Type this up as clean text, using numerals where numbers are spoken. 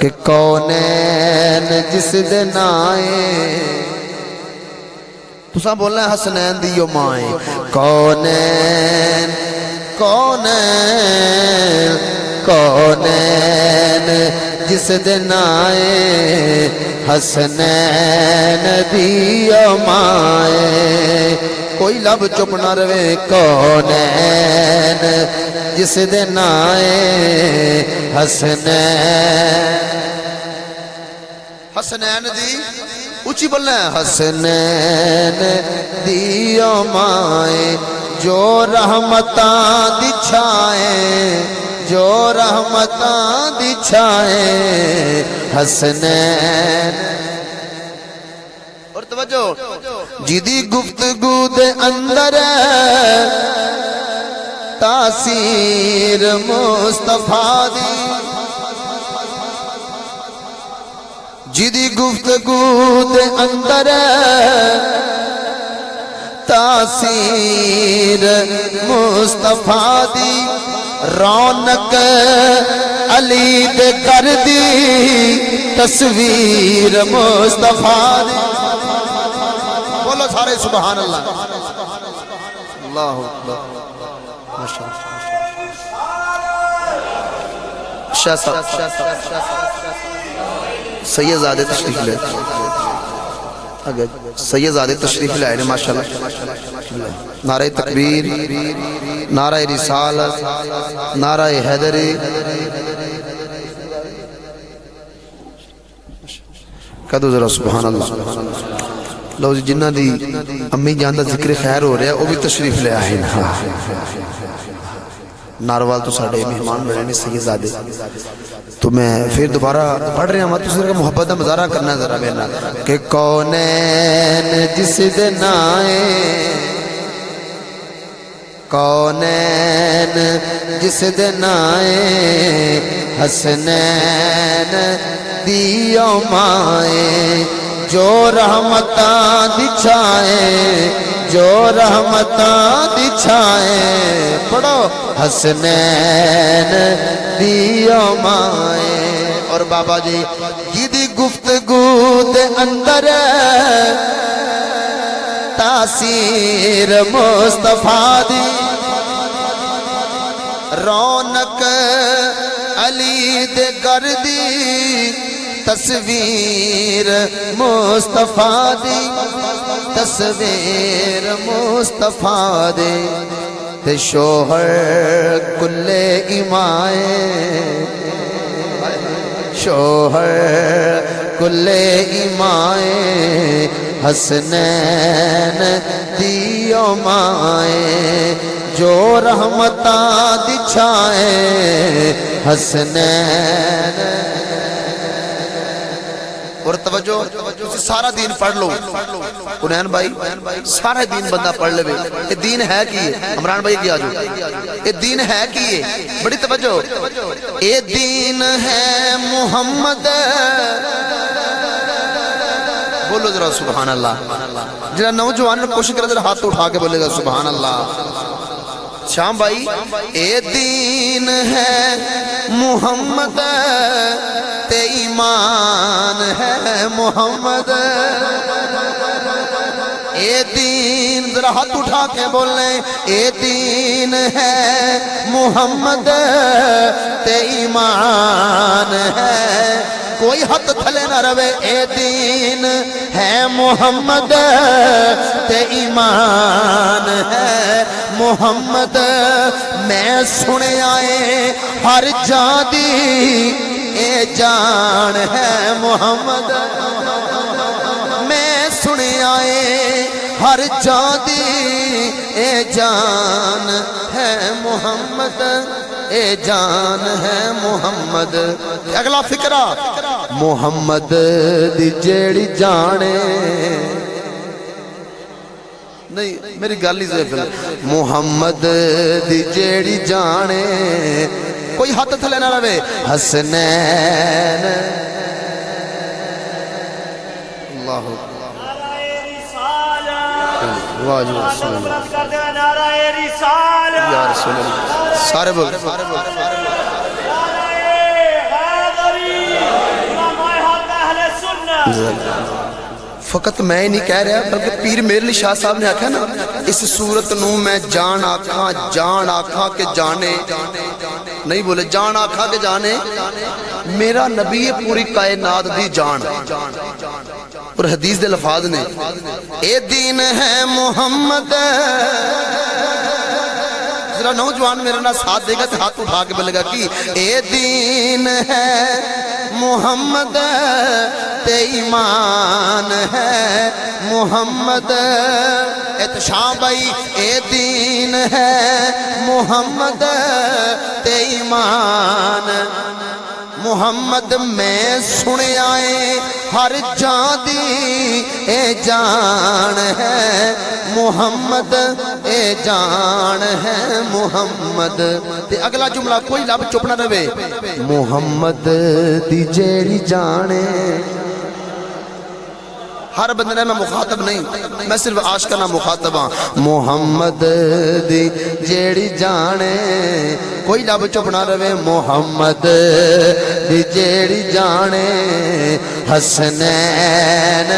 کہ کونین جس دے نائے تساں بولنا ہے حسنین دیو مائیں کونین کونین کونین جس دن آئے حسنین دیو مائے کوئی لب چپ نہ روے کونین جس دن آئے حسنین دی اچھی بولنا ہے حسنین دیو مائے جو رحمتاں دچھائیں جو رحمتاں دچھائیں حسنین اور توجہ جدی گفتگو دے اندر تاثیر مصطفیٰ دی جدی گفتگو دے اندر تاثیر مصطفیٰ دی رونق علی دے کر دی تصویر مصطفیٰ دی بولو سارے سبحان اللہ اللہ اکبر شاہ صاحب سید زادے تشریف لے سید زادے تشریف لے آئے ماشاءاللہ نعرہ تکبیر نعرہ رسالت نعرہ حیدری کہہ دو ذرا سبحان اللہ لو جی جنہ دی امی جان دا ذکر خیر ہو رہا ہے وہ بھی تشریف لے آئے ناروال تو ساڑھے مہمان بڑھے نہیں سید زادے تو میں پھر دوبارہ پڑھ رہے ہیں ہمارے تو صرف محبت دا مظاہرہ کرنا ذرا بینا کہ کونین جس دن آئے کونین جس دن آئے حسنین دیو مائے جو رحمتاں دچھائیں جو رحمتاں دچھائیں پڑھو حسنین دیو مائے اور بابا جی جدی گفتگو دے اندر تاثیر مصطفیٰ دی رونق علی دے گردی تصویر مصطفیٰ دی تصویر مصطفیٰ دی تے شوہر کل ایمائے شوہر کل ایمائے حسنین دیو مائے جو رحمتاں دچھائیں حسنین اور توجہ سارا دین پڑھ لو کنین بھائی سارا دین بندہ پڑھ لے یہ دین ہے کی عمران بھائی کیا جو یہ دین ہے کی بڑی توجہ یہ دین ہے محمد بولو ذرا سبحان اللہ جنہا نوجوان نے کوشش کرے ذرا ہاتھ اٹھا کے بولے گا سبحان اللہ شام بھائی اے دین ہے محمد تے ایمان ہے محمد اے دین ذرا ہاتھ اٹھا کے بولیں اے دین ہے محمد تے ایمان ہے کوئی ہاتھ تھلے نہ روے اے دین ہے محمد تے ایمان ہے محمد میں سنے آئے ہر جان دی اے جان ہے محمد میں سنے آئے ہر جان دی اے جان ہے محمد اے جان ہے محمد اگلا فکرہ محمد دی جیڑی جانے نہیں میری گالی سے محمد دی جیڑی جانے کوئی ہاتھ تھلے نہ روے حسنین اللہ واجب یا رسول اللہ سارے بول فقط میں نہیں کہہ رہا بلکہ پیر میر علی شاہ صاحب نے آکھا نا اس صورت نو میں جان آکھاں کہ جانے نہیں بولے جان آکھاں کہ جانے میرا نبی ہے پوری کائنات دی جان اور حدیث دے لفاظ نے اے دین ہے محمد ذرا نوجوان میرے نہ ساتھ دے گا تو ہاتھ اٹھا کے بولے گا کہ اے دین ہے محمد تے ایمان ہے محمد احتشام بھائی اے دین ہے محمد تے ایمان محمد میں سنے آئے ہر جان دی اے جان ہے محمد اے جان ہے محمد تے اگلا جملہ کوئی لب چپ نہ رہے محمد دی جیڑی جانے ہر بندے نے میں مخاطب نہیں میں صرف عاشقانہ مخاطب ہاں محمد دی جیڑی جانے کوئی لب چپ نہ رہے محمد دی جیڑی جانے حسنین